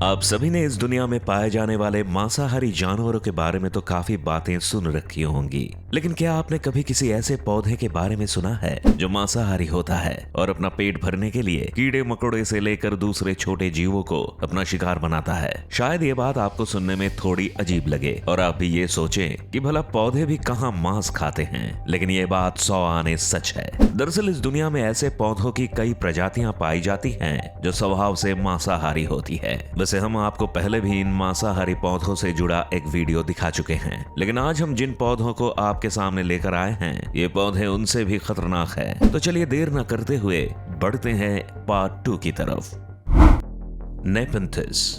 आप सभी ने इस दुनिया में पाए जाने वाले मांसाहारी जानवरों के बारे में तो काफी बातें सुन रखी होंगी, लेकिन क्या आपने कभी किसी ऐसे पौधे के बारे में सुना है जो मांसाहारी होता है और अपना पेट भरने के लिए कीड़े मकोड़े से लेकर दूसरे छोटे जीवों को अपना शिकार बनाता है? शायद ये बात आपको सुनने में थोड़ी अजीब लगे और आप भी ये सोचें कि भला पौधे भी कहाँ मांस खाते हैं, लेकिन ये बात 100 आने सच है। दरअसल इस दुनिया में ऐसे पौधों की कई प्रजातियां पाई जाती हैं जो स्वभाव से मांसाहारी होती है। वैसे हम आपको पहले भी इन मांसाहारी पौधों से जुड़ा एक वीडियो दिखा चुके हैं, लेकिन आज हम जिन पौधों को आपके सामने लेकर आए हैं ये पौधे उनसे भी खतरनाक है। तो चलिए देर न करते हुए बढ़ते हैं पार्ट 2 की तरफ। नेपेंथिस।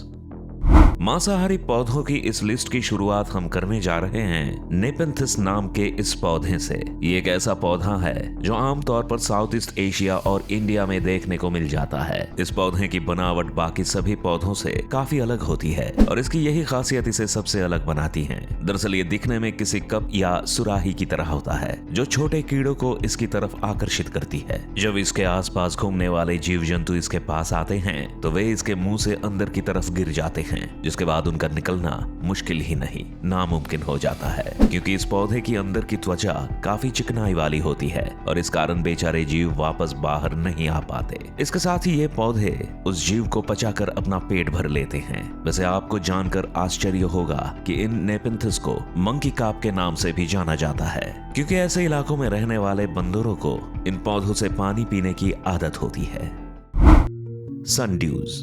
मांसाहारी पौधों की इस लिस्ट की शुरुआत हम करने जा रहे हैं नेपेंथिस नाम के इस पौधे से। ये एक ऐसा पौधा है जो आमतौर पर साउथ ईस्ट एशिया और इंडिया में देखने को मिल जाता है। इस पौधे की बनावट बाकी सभी पौधों से काफी अलग होती है और इसकी यही खासियत इसे सबसे अलग बनाती है। दरअसल ये दिखने में किसी कप या सुराही की तरह होता है जो छोटे कीड़ों को इसकी तरफ आकर्षित करती है। जब इसके आसपास घूमने वाले जीव जंतु इसके पास आते हैं तो वे इसके मुंह से अंदर की तरफ गिर जाते हैं, जिसके बाद उनका निकलना मुश्किल ही नहीं नामुमकिन हो जाता है, क्योंकि इस पौधे की अंदर की त्वचा काफी चिकनाई वाली होती है और इस कारण बेचारे जीव वापस बाहर नहीं आ पाते। इसके साथ ही ये पौधे उस जीव को पचाकर अपना पेट भर लेते हैं। वैसे आपको जानकर आश्चर्य होगा कि इन नेपेंथिस को मंकी काप के नाम से भी जाना जाता है, क्योंकि ऐसे इलाकों में रहने वाले बंदरों को इन पौधों से पानी पीने की आदत होती है। सनड्यूज।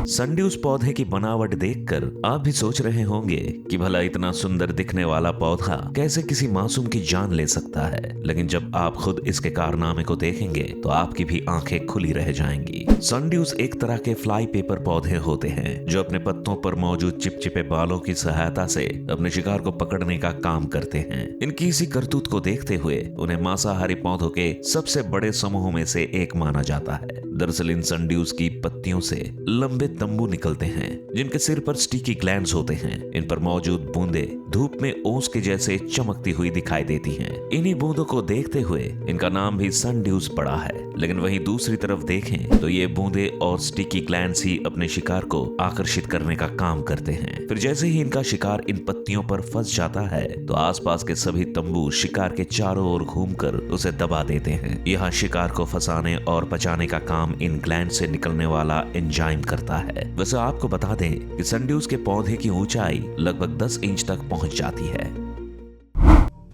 सनड्यूज पौधे की बनावट देखकर आप भी सोच रहे होंगे कि भला इतना सुंदर दिखने वाला पौधा कैसे किसी मासूम की जान ले सकता है, लेकिन जब आप खुद इसके कारनामे को देखेंगे तो आपकी भी आंखें खुली रह जाएंगी। सनड्यूज एक तरह के फ्लाई पेपर पौधे होते हैं जो अपने पत्तों पर मौजूद चिपचिपे बालों की सहायता से अपने शिकार को पकड़ने का काम करते हैं। इनकी इसी करतूत को देखते हुए उन्हें मांसाहारी पौधों के सबसे बड़े समूह में से एक माना जाता है। दरअसल इन सनड्यूज की पत्तियों से लंबे तंबू निकलते हैं जिनके सिर पर स्टिकी ग्लैंड्स होते हैं। इन पर मौजूद बूंदें धूप में ओस के जैसे चमकती हुई दिखाई देती हैं। इन्हीं बूंदों को देखते हुए इनका नाम भी सनड्यूज पड़ा है। लेकिन वहीं दूसरी तरफ देखें तो ये बूंदें और स्टिकी ग्लैंड्स ही अपने शिकार को आकर्षित करने का काम करते हैं। फिर जैसे ही इनका शिकार इन पत्तियों पर फंस जाता है तो आसपास के सभी तंबू शिकार के चारों ओर घूमकर उसे दबा देते हैं। यहाँ शिकार को फंसाने और पचाने का काम इन ग्लैंड से निकलने वाला एंजाइम करता है। वैसे आपको बता दें कि सनड्यूज के पौधे की ऊंचाई लगभग 10 इंच तक पहुंच जाती है।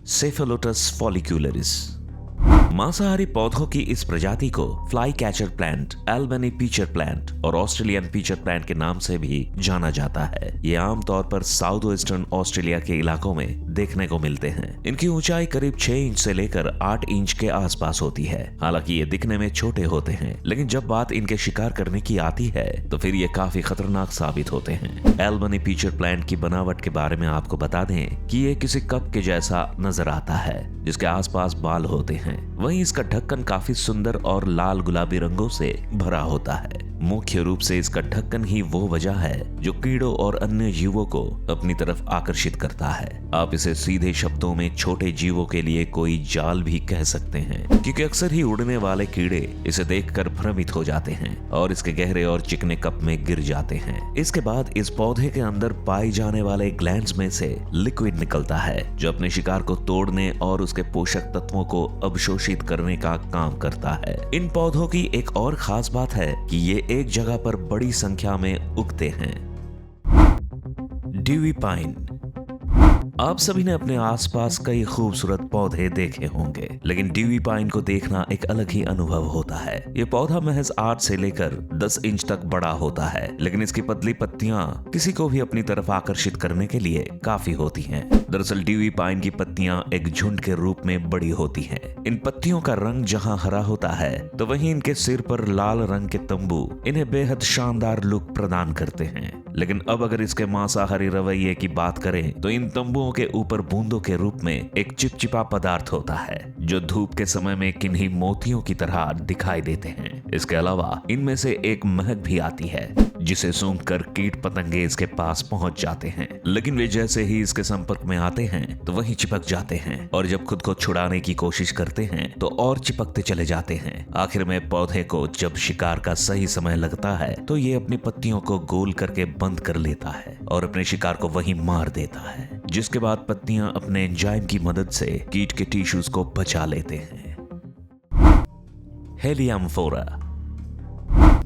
सेफेलोटस फॉलिक्यूलरिस। मांसाहारी पौधों की इस प्रजाति को fly catcher plant, Albany pitcher plant और ऑस्ट्रेलियन पीचर प्लांट के नाम से भी जाना जाता है। ये आमतौर पर साउथ वेस्टर्न ऑस्ट्रेलिया के इलाकों में देखने को मिलते हैं। इनकी ऊंचाई करीब 6 इंच से लेकर 8 इंच के आसपास होती है। हालांकि ये दिखने में छोटे होते हैं, लेकिन जब बात इनके शिकार करने की आती है तो फिर ये काफी खतरनाक साबित होते हैं। एल्बनी पीचर प्लांट की बनावट के बारे में आपको बता दें कि ये किसी कप के जैसा नजर आता है जिसके आसपास बाल होते हैं। वहीं इसका ढक्कन काफी सुंदर और लाल गुलाबी रंगों से भरा होता है। मुख्य रूप से इसका ढक्कन ही वो वजह है जो कीड़ों और अन्य जीवों को अपनी तरफ आकर्षित करता है। आप इसे सीधे शब्दों में छोटे जीवों के लिए कोई जाल भी कह सकते हैं, क्योंकि अक्सर ही उड़ने वाले कीड़े इसे देखकर भ्रमित हो जाते हैं और इसके गहरे और चिकने कप में गिर जाते हैं। इसके बाद इस पौधे के अंदर पाए जाने वाले ग्लैंड्स में से लिक्विड निकलता है जो अपने शिकार को तोड़ने और उसके पोषक तत्वों को अवशोषित करने का काम करता है। इन पौधों की एक और खास बात है कि ये एक जगह पर बड़ी संख्या में उगते हैं। ड्यूई पाइन। आप सभी ने अपने आसपास कई खूबसूरत पौधे देखे होंगे, लेकिन ड्यूई पाइन को देखना एक अलग ही अनुभव होता है। ये पौधा महज 8 से लेकर 10 इंच तक बड़ा होता है, लेकिन इसकी पतली पत्तियां किसी को भी अपनी तरफ आकर्षित करने के लिए काफी होती हैं। दरअसल ड्यूई पाइन की पत्तियां एक झुंड के रूप में बड़ी होती हैं। इन पत्तियों का रंग जहां हरा होता है तो वहीं इनके सिर पर लाल रंग के तंबू इन्हें बेहद शानदार लुक प्रदान करते हैं। लेकिन अब अगर इसके मांसाहारी रवैये की बात करें तो इन तंबुओं के ऊपर बूंदों के रूप में एक चिपचिपा पदार्थ होता है जो धूप के समय में किन्हीं मोतियों की तरह दिखाई देते हैं। इसके अलावा इनमें से एक महक भी आती है जिसे सूंघकर कीट पतंगे इसके पास पहुंच जाते हैं, लेकिन वे जैसे ही इसके संपर्क में आते हैं तो वहीं चिपक जाते हैं और जब खुद को छुड़ाने की कोशिश करते हैं तो और चिपकते चले जाते हैं। आखिर में पौधे को जब शिकार का सही समय लगता है तो ये अपनी पत्तियों को गोल करके बंद कर लेता है और अपने शिकार को वहीं मार देता है, जिसके बाद पत्तियां अपने एंजाइम की मदद से कीट के टिश्यूज को बचा लेते हैं। हेलियम्फोरा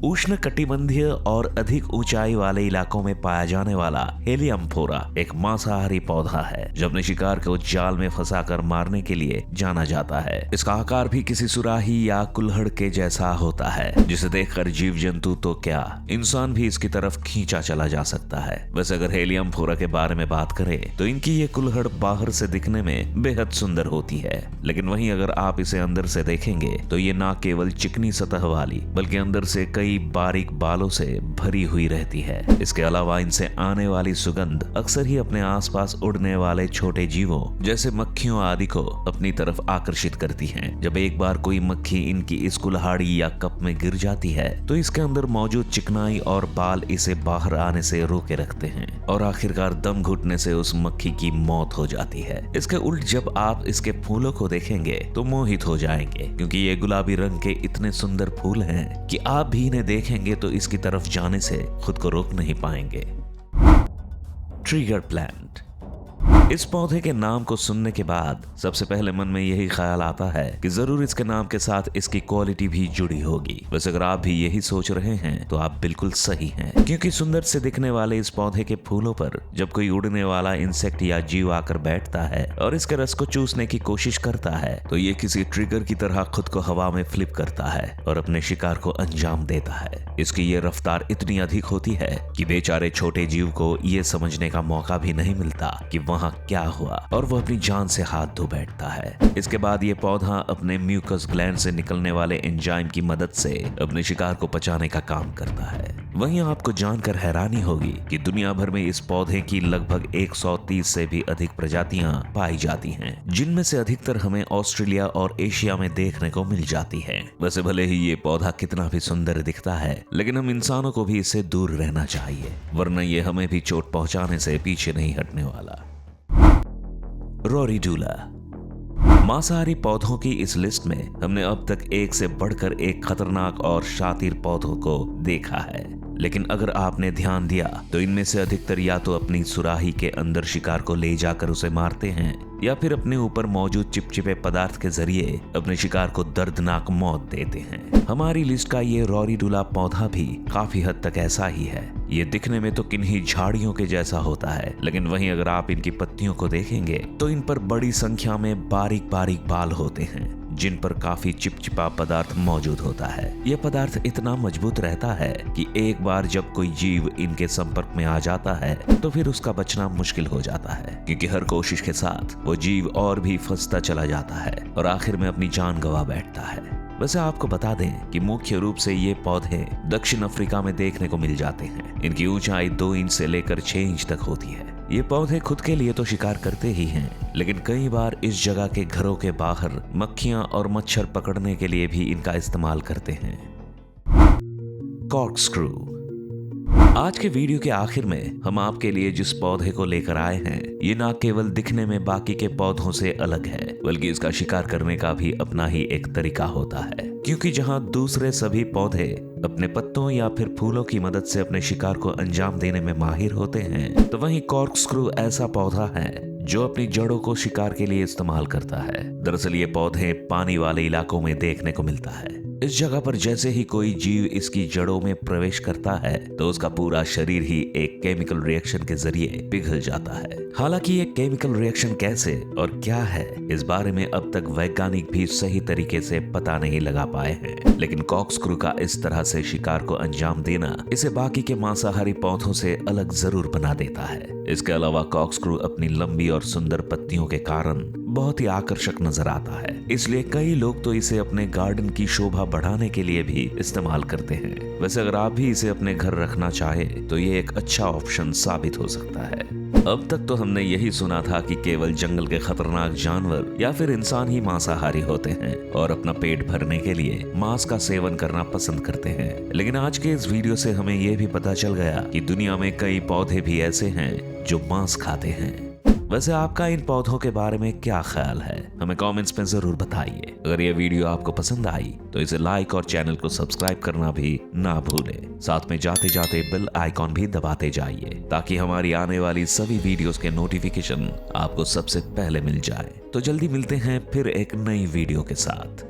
उष्ण कटिबंधीय और अधिक ऊंचाई वाले इलाकों में पाया जाने वाला हेलियम्फोरा एक मांसाहारी पौधा है जो अपने शिकार को जाल में फंसाकर मारने के लिए जाना जाता है। इसका आकार भी किसी सुराही या कुल्हड़ के जैसा होता है, जिसे देखकर जीव जंतु तो क्या इंसान भी इसकी तरफ खींचा चला जा सकता है। वैसे अगर हेलियम्फोरा के बारे में बात करें तो इनकी ये कुल्हड़ बाहर से दिखने में बेहद सुंदर होती है, लेकिन वहीं अगर आप इसे अंदर से देखेंगे तो ये ना केवल चिकनी सतह वाली बल्कि अंदर से कई बारीक बालों से भरी हुई रहती है। इसके अलावा इनसे आने वाली सुगंध अक्सर ही अपने आसपास उड़ने वाले छोटे जीवों जैसे मक्खियों आदि को अपनी तरफ आकर्षित करती है। जब एक बार कोई मक्खी इनकी इस कुल्हाड़ी या कप में गिर जाती है तो इसके अंदर मौजूद चिकनाई और बाल इसे बाहर आने से रोके रखते हैं और आखिरकार दम घुटने से उस मक्खी की मौत हो जाती है। इसके उल्ट जब आप इसके फूलों को देखेंगे तो मोहित हो जाएंगे, क्योंकि ये गुलाबी रंग के इतने सुंदर फूल हैं कि आप भी इन्हें देखेंगे तो इसकी तरफ जाने से खुद को रोक नहीं पाएंगे। ट्रिगर प्लांट इस पौधे के नाम को सुनने के बाद सबसे पहले मन में यही ख्याल आता है कि जरूर इसके नाम के साथ इसकी क्वालिटी भी जुड़ी होगी। वैसे अगर आप भी यही सोच रहे हैं तो आप बिल्कुल सही हैं, क्योंकि सुंदर से दिखने वाले इस पौधे के फूलों पर जब कोई उड़ने वाला इंसेक्ट या जीव आकर बैठता है और इसके रस को चूसने की कोशिश करता है तो ये किसी ट्रिगर की तरह खुद को हवा में फ्लिप करता है और अपने शिकार को अंजाम देता है। इसकी ये रफ्तार इतनी अधिक होती है कि बेचारे छोटे जीव को ये समझने का मौका भी नहीं मिलता कि वहां क्या हुआ और वो अपनी जान से हाथ धो बैठता है। इसके बाद ये पौधा अपने म्यूकस ग्लैंड से निकलने वाले एंजाइम की मदद से अपने शिकार को पचाने का काम करता है। वहीं आपको जानकर हैरानी होगी कि दुनिया भर में इस पौधे की लगभग 130 से भी अधिक प्रजातियां पाई जाती हैं, जिनमें से अधिकतर हमें ऑस्ट्रेलिया और एशिया में देखने को मिल जाती है। वैसे भले ही ये पौधा कितना भी सुंदर दिखता है, लेकिन हम इंसानों को भी इससे दूर रहना चाहिए, वरना ये हमें भी चोट पहुंचाने से पीछे नहीं हटने वाला। रोरीडुला मांसाहारी पौधों की इस लिस्ट में हमने अब तक एक से बढ़कर एक खतरनाक और शातिर पौधों को देखा है, लेकिन अगर आपने ध्यान दिया तो इनमें से अधिकतर या तो अपनी सुराही के अंदर शिकार को ले जाकर उसे मारते हैं या फिर अपने ऊपर मौजूद चिपचिपे पदार्थ के जरिए अपने शिकार को दर्दनाक मौत देते हैं। हमारी लिस्ट का ये रोरीडुला पौधा भी काफी हद तक ऐसा ही है। ये दिखने में तो किन्हीं झाड़ियों के जैसा होता है, लेकिन वहीं अगर आप इनकी पत्तियों को देखेंगे तो इन पर बड़ी संख्या में बारीक बारीक बाल होते हैं जिन पर काफी चिपचिपा पदार्थ मौजूद होता है। यह पदार्थ इतना मजबूत रहता है कि एक बार जब कोई जीव इनके संपर्क में आ जाता है तो फिर उसका बचना मुश्किल हो जाता है, क्योंकि हर कोशिश के साथ वो जीव और भी फंसता चला जाता है और आखिर में अपनी जान गंवा बैठता है। वैसे आपको बता दें कि मुख्य रूप से ये पौधे दक्षिण अफ्रीका में देखने को मिल जाते हैं। इनकी ऊंचाई 2 इंच से लेकर 6 इंच तक होती है। ये पौधे खुद के लिए तो शिकार करते ही हैं, लेकिन कई बार इस जगह के घरों के बाहर मक्खियां और मच्छर पकड़ने के लिए भी इनका इस्तेमाल करते हैं। कॉर्कस्क्रू आज के वीडियो के आखिर में हम आपके लिए जिस पौधे को लेकर आए हैं, ये ना केवल दिखने में बाकी के पौधों से अलग है, बल्कि इसका शिकार करने का भी अपना ही एक तरीका होता है। क्योंकि जहां दूसरे सभी पौधे अपने पत्तों या फिर फूलों की मदद से अपने शिकार को अंजाम देने में माहिर होते हैं, तो वहीं कॉर्कस्क्रू ऐसा पौधा है जो अपनी जड़ों को शिकार के लिए इस्तेमाल करता है। दरअसल ये पौधे पानी वाले इलाकों में देखने को मिलता है। इस जगह पर जैसे ही कोई जीव इसकी जड़ों में प्रवेश करता है तो उसका पूरा शरीर ही एक केमिकल रिएक्शन के जरिए पिघल जाता है। हालांकि ये केमिकल रिएक्शन कैसे और क्या है, इस बारे में अब तक वैज्ञानिक भी सही तरीके से पता नहीं लगा पाए हैं, लेकिन कॉर्कस्क्रू का इस तरह से शिकार को अंजाम देना इसे बाकी के मांसाहारी पौधों से अलग जरूर बना देता है। इसके अलावा कॉर्कस्क्रू अपनी लंबी और सुंदर पत्तियों के कारण बहुत ही आकर्षक नजर आता है, इसलिए कई लोग तो इसे अपने गार्डन की शोभा बढ़ाने के लिए भी इस्तेमाल करते हैं। वैसे अगर आप भी इसे अपने घर रखना चाहे तो ये एक अच्छा ऑप्शन साबित हो सकता है। अब तक तो हमने यही सुना था कि केवल जंगल के खतरनाक जानवर या फिर इंसान ही मांसाहारी होते हैं और अपना पेट भरने के लिए मांस का सेवन करना पसंद करते हैं, लेकिन आज के इस वीडियो से हमें यह भी पता चल गया कि दुनिया में कई पौधे भी ऐसे हैं जो मांस खाते हैं। वैसे आपका इन पौधों के बारे में क्या ख्याल है, हमें कमेंट्स में जरूर बताइए। अगर ये वीडियो आपको पसंद आई तो इसे लाइक और चैनल को सब्सक्राइब करना भी ना भूलें। साथ में जाते जाते बेल आइकॉन भी दबाते जाइए ताकि हमारी आने वाली सभी वीडियोस के नोटिफिकेशन आपको सबसे पहले मिल जाए। तो जल्दी मिलते हैं फिर एक नई वीडियो के साथ।